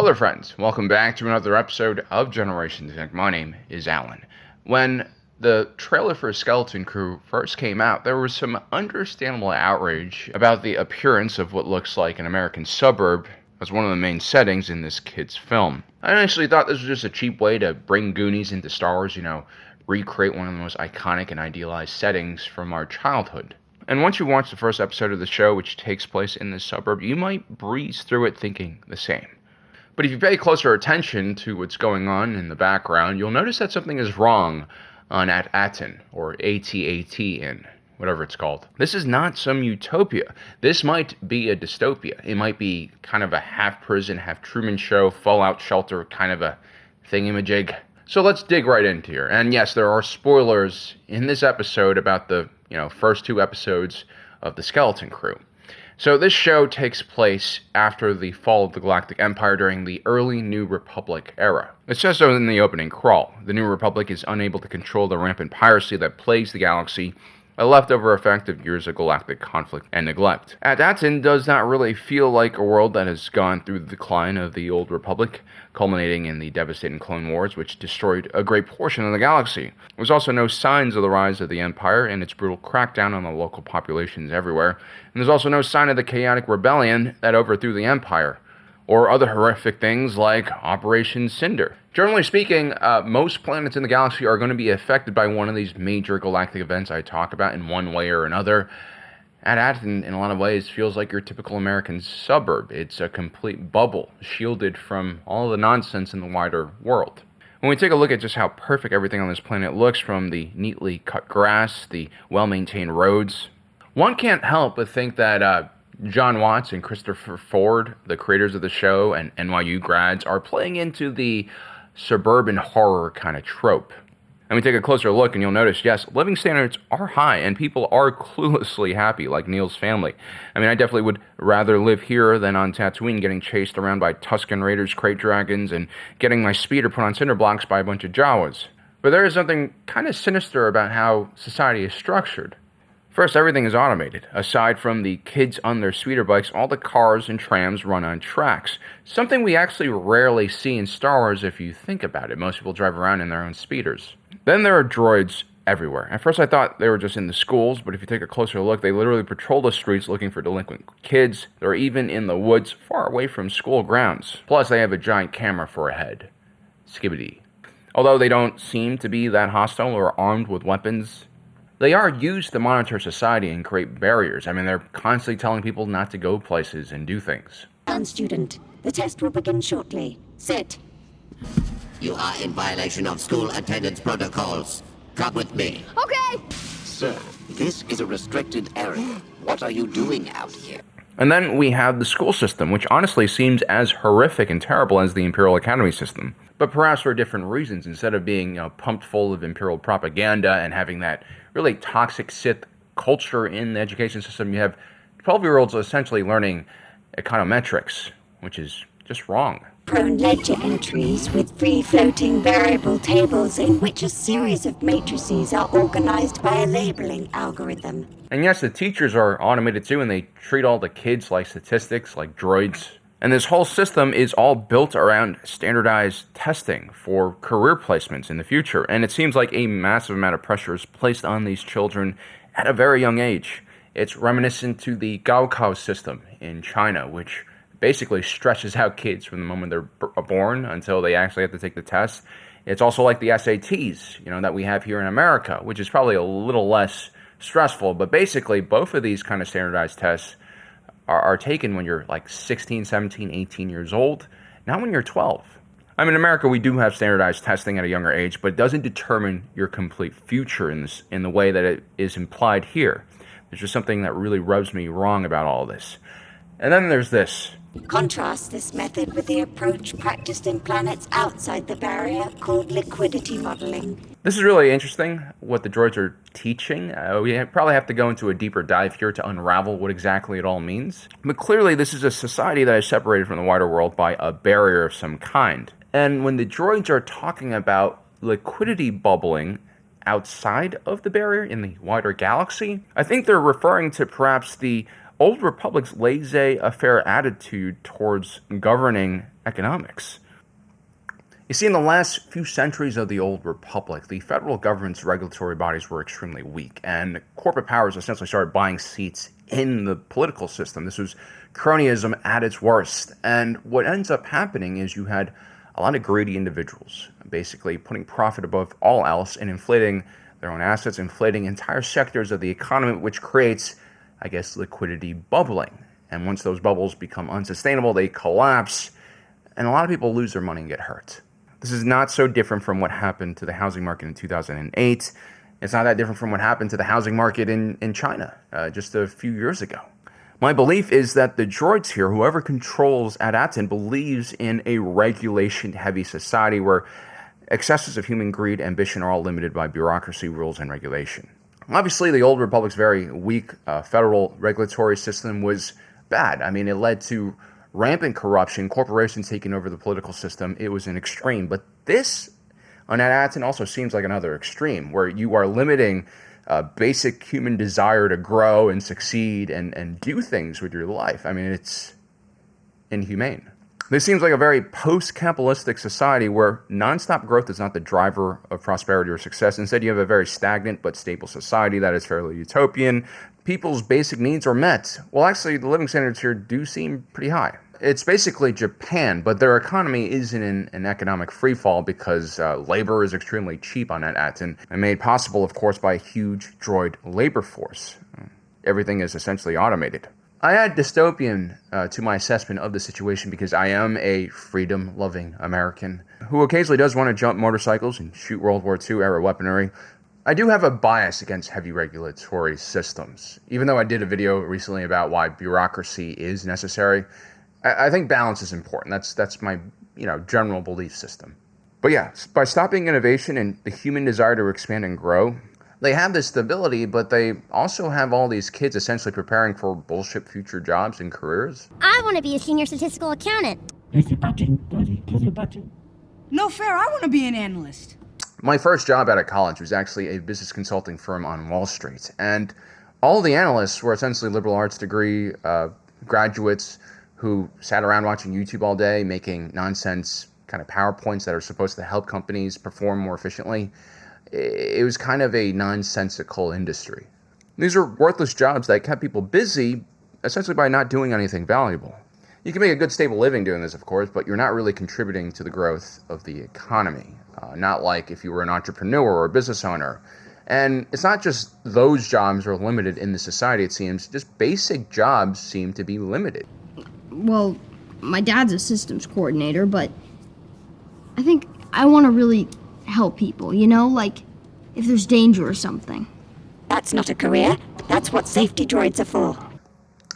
Hello friends, welcome back to another episode of Generation Tech. My name is Alan. When the trailer for Skeleton Crew first came out, there was some understandable outrage about the appearance of what looks like an American suburb as one of the main settings in this kid's film. I initially thought this was just a cheap way to bring Goonies into Star Wars, recreate one of the most iconic and idealized settings from our childhood. And once you watch the first episode of the show, which takes place in this suburb, you might breeze through it thinking the same. But if you pay closer attention to what's going on in the background, you'll notice that something is wrong on At Attin, or AT-AT-in, whatever it's called. This is not some utopia. This might be a dystopia. It might be kind of a half-prison, half-Truman Show, fallout shelter kind of a thingamajig. So let's dig right into here. And yes, there are spoilers in this episode about the first two episodes of the Skeleton Crew. So this show takes place after the fall of the Galactic Empire during the early New Republic era. It says so in the opening crawl. The New Republic is unable to control the rampant piracy that plagues the galaxy, a leftover effect of years of galactic conflict and neglect. At Attin does not really feel like a world that has gone through the decline of the old Republic, culminating in the devastating Clone Wars, which destroyed a great portion of the galaxy. There's also no signs of the rise of the Empire and its brutal crackdown on the local populations everywhere, and there's also no sign of the chaotic rebellion that overthrew the Empire, or other horrific things like Operation Cinder. Generally speaking, most planets in the galaxy are going to be affected by one of these major galactic events I talk about in one way or another. At Attin, in a lot of ways, feels like your typical American suburb. It's a complete bubble, shielded from all the nonsense in the wider world. When we take a look at just how perfect everything on this planet looks, from the neatly cut grass, the well-maintained roads, one can't help but think that John Watts and Christopher Ford, the creators of the show, and NYU grads, are playing into the suburban horror kind of trope. And we take a closer look and you'll notice, yes, living standards are high and people are cluelessly happy, like Neil's family. I mean, I definitely would rather live here than on Tatooine getting chased around by Tusken Raiders, crate dragons, and getting my speeder put on cinder blocks by a bunch of Jawas. But there is something kind of sinister about how society is structured. First, everything is automated. Aside from the kids on their speeder bikes, all the cars and trams run on tracks. Something we actually rarely see in Star Wars if you think about it. Most people drive around in their own speeders. Then there are droids everywhere. At first I thought they were just in the schools, but if you take a closer look, they literally patrol the streets looking for delinquent kids. They're even in the woods far away from school grounds. Plus, they have a giant camera for a head. Skibbity. Although they don't seem to be that hostile or armed with weapons, they are used to monitor society and create barriers. I mean, they're constantly telling people not to go places and do things. Student, the test will begin shortly. Sit. You are in violation of school attendance protocols. Come with me. Okay. Sir, this is a restricted area. What are you doing out here? And then we have the school system, which honestly seems as horrific and terrible as the Imperial Academy system. But perhaps for different reasons. Instead of being pumped full of Imperial propaganda and having that really toxic Sith culture in the education system, you have 12-year-olds essentially learning econometrics, which is just wrong. Prone ledger entries with free-floating variable tables in which a series of matrices are organized by a labeling algorithm. And yes, the teachers are automated too, and they treat all the kids like statistics, like droids. And this whole system is all built around standardized testing for career placements in the future. And it seems like a massive amount of pressure is placed on these children at a very young age. It's reminiscent to the Gaokao system in China, which basically stretches out kids from the moment they're born until they actually have to take the test. It's also like the SATs, that we have here in America, which is probably a little less stressful. But basically, both of these kind of standardized tests are taken when you're like 16, 17, 18 years old, not when you're 12. I mean, in America, we do have standardized testing at a younger age, but it doesn't determine your complete future in the way that it is implied here. There's just something that really rubs me wrong about all this. And then there's this. Contrast this method with the approach practiced in planets outside the barrier called liquidity modeling. This is really interesting, what the droids are teaching. We probably have to go into a deeper dive here to unravel what exactly it all means. But clearly, this is a society that is separated from the wider world by a barrier of some kind. And when the droids are talking about liquidity bubbling outside of the barrier in the wider galaxy, I think they're referring to perhaps the Old Republic's laissez-faire attitude towards governing economics. You see, in the last few centuries of the old republic, the federal government's regulatory bodies were extremely weak, and corporate powers essentially started buying seats in the political system. This was cronyism at its worst. And what ends up happening is you had a lot of greedy individuals, basically putting profit above all else and inflating their own assets, inflating entire sectors of the economy, which creates, I guess, liquidity bubbling. And once those bubbles become unsustainable, they collapse, and a lot of people lose their money and get hurt. This is not so different from what happened to the housing market in 2008. It's not that different from what happened to the housing market in China just a few years ago. My belief is that the droids here, whoever controls At Attin, believes in a regulation-heavy society where excesses of human greed, ambition are all limited by bureaucracy, rules, and regulation. Obviously, the old republic's very weak federal regulatory system was bad. I mean, it led to rampant corruption, corporations taking over the political system. It was an extreme. But this, on At Attin, also seems like another extreme, where you are limiting basic human desire to grow and succeed and do things with your life. I mean, it's inhumane. This seems like a very post-capitalistic society where nonstop growth is not the driver of prosperity or success. Instead, you have a very stagnant but stable society that is fairly utopian. People's basic needs are met. Well, actually, the living standards here do seem pretty high. It's basically Japan, but their economy is in an economic freefall because labor is extremely cheap on At Attin and made possible, of course, by a huge droid labor force. Everything is essentially automated. I add dystopian to my assessment of the situation because I am a freedom-loving American who occasionally does want to jump motorcycles and shoot World War II-era weaponry. I do have a bias against heavy regulatory systems. Even though I did a video recently about why bureaucracy is necessary, I think balance is important. That's my general belief system. But yeah, by stopping innovation and the human desire to expand and grow, they have this stability, but they also have all these kids essentially preparing for bullshit future jobs and careers. I want to be a senior statistical accountant. There's a button, buddy. There's a button. No fair, I want to be an analyst. My first job out of college was actually a business consulting firm on Wall Street. And all the analysts were essentially liberal arts degree graduates who sat around watching YouTube all day, making nonsense kind of PowerPoints that are supposed to help companies perform more efficiently. It was kind of a nonsensical industry. These are worthless jobs that kept people busy, essentially by not doing anything valuable. You can make a good, stable living doing this, of course, but you're not really contributing to the growth of the economy. Not like if you were an entrepreneur or a business owner. And it's not just those jobs are limited in the society, it seems. Just basic jobs seem to be limited. Well, my dad's a systems coordinator, but I think I want to really help people, like if there's danger or something. That's not a career. That's what safety droids are for.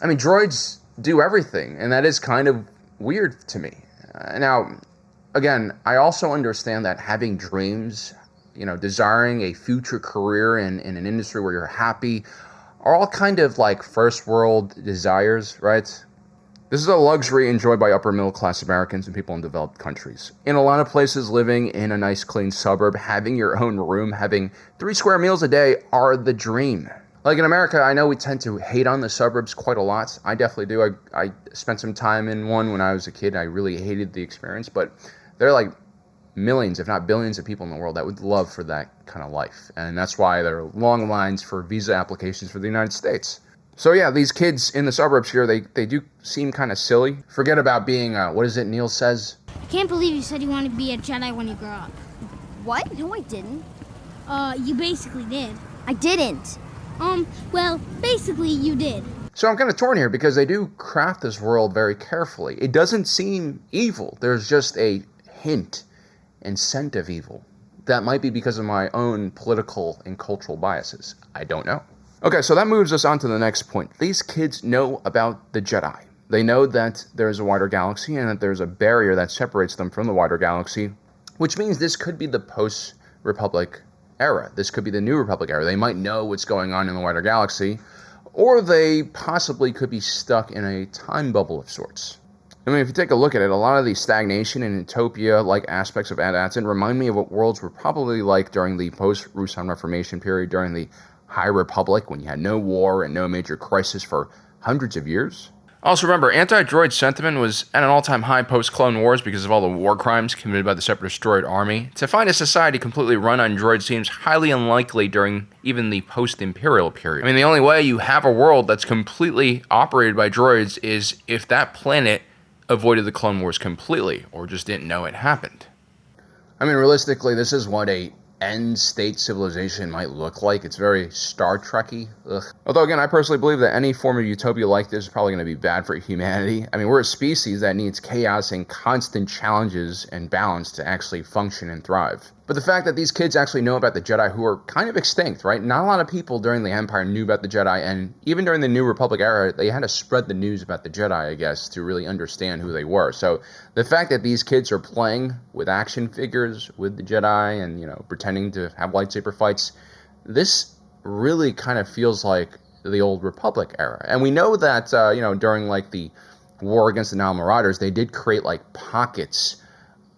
I mean, droids do everything, and that is kind of weird to me. Now, again, I also understand that having dreams, desiring a future career in an industry where you're happy, are all kind of like first world desires, right? This is a luxury enjoyed by upper middle class Americans and people in developed countries. In a lot of places, living in a nice clean suburb, having your own room, having 3 square meals a day are the dream. Like in America, I know we tend to hate on the suburbs quite a lot. I definitely do. I spent some time in one when I was a kid. I really hated the experience, but there are like millions, if not billions of people in the world that would love for that kind of life. And that's why there are long lines for visa applications for the United States. So yeah, these kids in the suburbs here, they do seem kind of silly. Forget about being, what is it Neil says? I can't believe you said you wanted to be a Jedi when you grow up. What? No, I didn't. You basically did. I didn't. Well, basically you did. So I'm kind of torn here because they do craft this world very carefully. It doesn't seem evil. There's just a hint and scent of evil. That might be because of my own political and cultural biases. I don't know. Okay, so that moves us on to the next point. These kids know about the Jedi. They know that there's a wider galaxy and that there's a barrier that separates them from the wider galaxy, which means this could be the post-Republic era. This could be the New Republic era. They might know what's going on in the wider galaxy, or they possibly could be stuck in a time bubble of sorts. I mean, if you take a look at it, a lot of the stagnation and utopia-like aspects of At Attin remind me of what worlds were probably like during the post-Rusan Reformation period, during the High Republic, when you had no war and no major crisis for hundreds of years. Also remember, anti-droid sentiment was at an all-time high post-Clone Wars because of all the war crimes committed by the Separatist droid army. To find a society completely run on droids seems highly unlikely during even the post-Imperial period. I mean, the only way you have a world that's completely operated by droids is if that planet avoided the Clone Wars completely, or just didn't know it happened. I mean, realistically, this is what a end-state civilization might look like. It's very Star Trek-y. Ugh. Although, again, I personally believe that any form of utopia like this is probably going to be bad for humanity. I mean, we're a species that needs chaos and constant challenges and balance to actually function and thrive. But the fact that these kids actually know about the Jedi, who are kind of extinct, right? Not a lot of people during the Empire knew about the Jedi, and even during the New Republic era, they had to spread the news about the Jedi, I guess, to really understand who they were. So the fact that these kids are playing with action figures with the Jedi and, pretending to have lightsaber fights, this really kind of feels like the Old Republic era. And we know that, during, the war against the Nile Marauders, they did create, pockets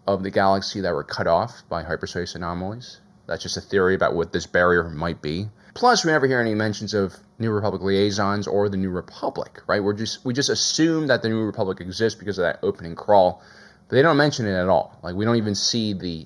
of the galaxy that were cut off by hyperspace anomalies. That's just a theory about what this barrier might be. Plus, we never hear any mentions of New Republic liaisons or the New Republic, right? We just assume that the New Republic exists because of that opening crawl, but they don't mention it at all. We don't even see the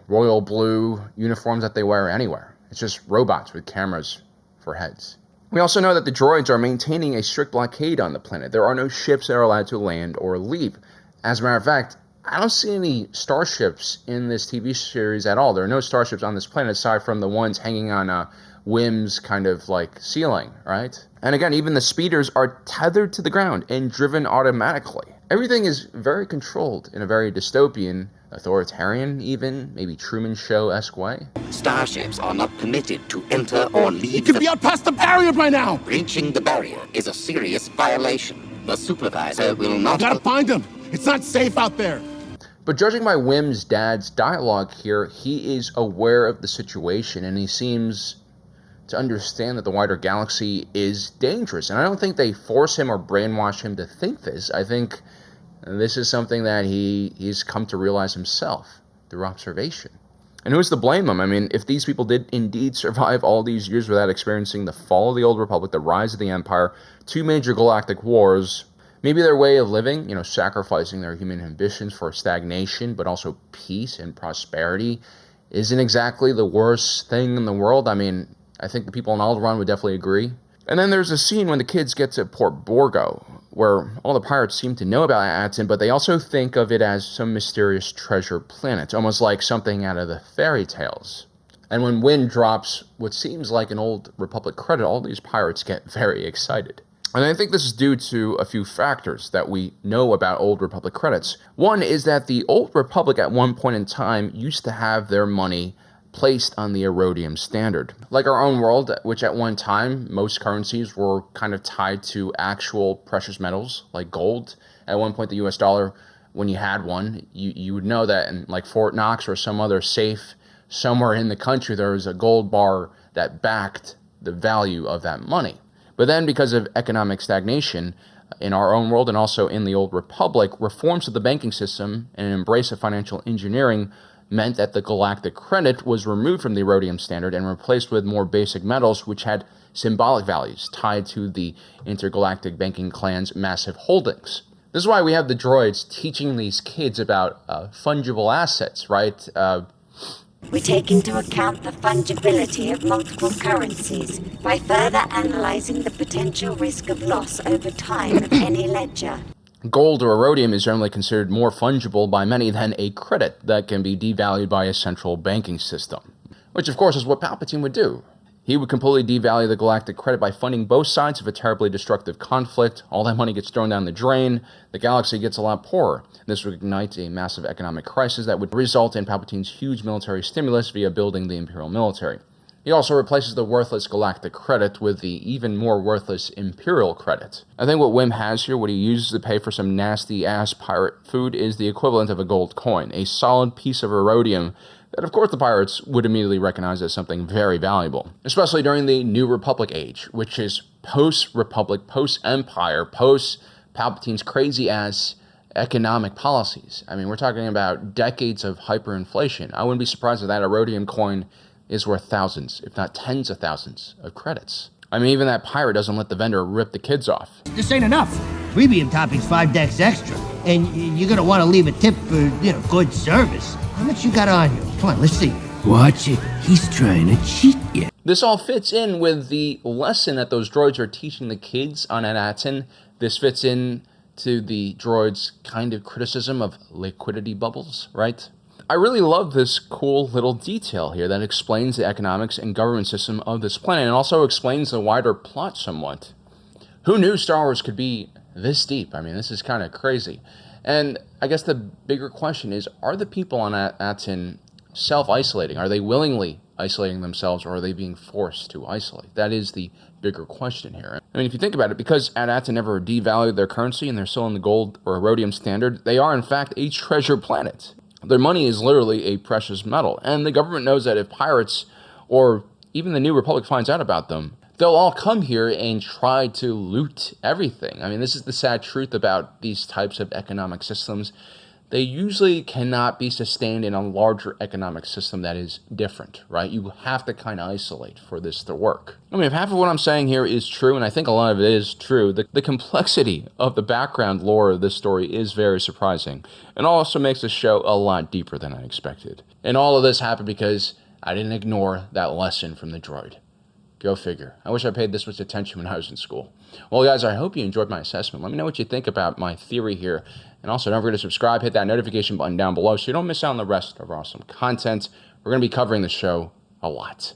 royal blue uniforms that they wear anywhere. It's just robots with cameras for heads. We also know that the droids are maintaining a strict blockade on the planet. There are no ships that are allowed to land or leave. As a matter of fact, I don't see any starships in this TV series at all. There are no starships on this planet aside from the ones hanging on Whim's kind of ceiling, right? And again, even the speeders are tethered to the ground and driven automatically. Everything is very controlled in a very dystopian, authoritarian even, maybe Truman Show-esque way. Starships are not permitted to enter or leave. You could be out past the barrier by now! Breaching the barrier is a serious violation. The supervisor will not... I gotta find him! It's not safe out there! But judging by Whim's dad's dialogue here, he is aware of the situation and he seems to understand that the wider galaxy is dangerous. And I don't think they force him or brainwash him to think this. I think this is something that he's come to realize himself through observation. And who's to blame him? I mean, if these people did indeed survive all these years without experiencing the fall of the Old Republic, the rise of the Empire, 2 major galactic wars, maybe their way of living, sacrificing their human ambitions for stagnation, but also peace and prosperity, isn't exactly the worst thing in the world. I mean, I think the people in Alderaan would definitely agree. And then there's a scene when the kids get to Port Borgo, where all the pirates seem to know about At Attin, but they also think of it as some mysterious treasure planet, almost like something out of the fairy tales. And when Wynn drops what seems like an Old Republic credit, all these pirates get very excited. And I think this is due to a few factors that we know about Old Republic credits. One is that the Old Republic at one point in time used to have their money placed on the Erodium standard. Like our own world, which at one time, most currencies were kind of tied to actual precious metals, like gold. At one point, the US dollar, when you had one, you would know that in Fort Knox or some other safe somewhere in the country, there was a gold bar that backed the value of that money. But then, because of economic stagnation in our own world and also in the Old Republic, reforms to the banking system and an embrace of financial engineering meant that the galactic credit was removed from the Erodium standard and replaced with more basic metals, which had symbolic values tied to the intergalactic banking clan's massive holdings. This is why we have the droids teaching these kids about fungible assets, right? We take into account the fungibility of multiple currencies by further analyzing the potential risk of loss over time of any ledger. Gold or Erodium is generally considered more fungible by many than a credit that can be devalued by a central banking system, which of course is what Palpatine would do. He would completely devalue the galactic credit by funding both sides of a terribly destructive conflict. All that money gets thrown down the drain. The galaxy gets a lot poorer. This would ignite a massive economic crisis that would result in Palpatine's huge military stimulus via building the Imperial military. He also replaces the worthless galactic credit with the even more worthless Imperial credit. I think what Whim has here, what he uses to pay for some nasty-ass pirate food, is the equivalent of a gold coin, a solid piece of Erodium that, of course, the pirates would immediately recognize as something very valuable, especially during the New Republic age, which is post-Republic, post-Empire, post-Palpatine's crazy-ass economic policies. I mean, we're talking about decades of hyperinflation. I wouldn't be surprised if that Erodium coin is worth thousands, if not tens of thousands, of credits. I mean, even that pirate doesn't let the vendor rip the kids off. This ain't enough. Premium toppings 5 decks extra. And you're gonna want to leave a tip for, good service. How much you got on you? Come on, let's see. Watch it. He's trying to cheat you. This all fits in with the lesson that those droids are teaching the kids on At Attin. This fits in to the droids' kind of criticism of liquidity bubbles, right? I really love this cool little detail here that explains the economics and government system of this planet and also explains the wider plot somewhat. Who knew Star Wars could be this deep? I mean, this is kind of crazy. And I guess the bigger question is, are the people on At Attin self-isolating? Are they willingly isolating themselves, or are they being forced to isolate? That is the bigger question here. I mean, if you think about it, because At Attin never devalued their currency and they're still in the gold or rhodium standard, they are in fact a treasure planet. Their money is literally a precious metal, and the government knows that if pirates or even the New Republic finds out about them, they'll all come here and try to loot everything. I mean, this is the sad truth about these types of economic systems. They usually cannot be sustained in a larger economic system that is different, right? You have to kind of isolate for this to work. I mean, if half of what I'm saying here is true, and I think a lot of it is true, the complexity of the background lore of this story is very surprising, and also makes the show a lot deeper than I expected. And all of this happened because I didn't ignore that lesson from the droid. Go figure. I wish I paid this much attention when I was in school. Well, guys, I hope you enjoyed my assessment. Let me know what you think about my theory here. And also, don't forget to subscribe, hit that notification button down below so you don't miss out on the rest of our awesome content. We're going to be covering the show a lot.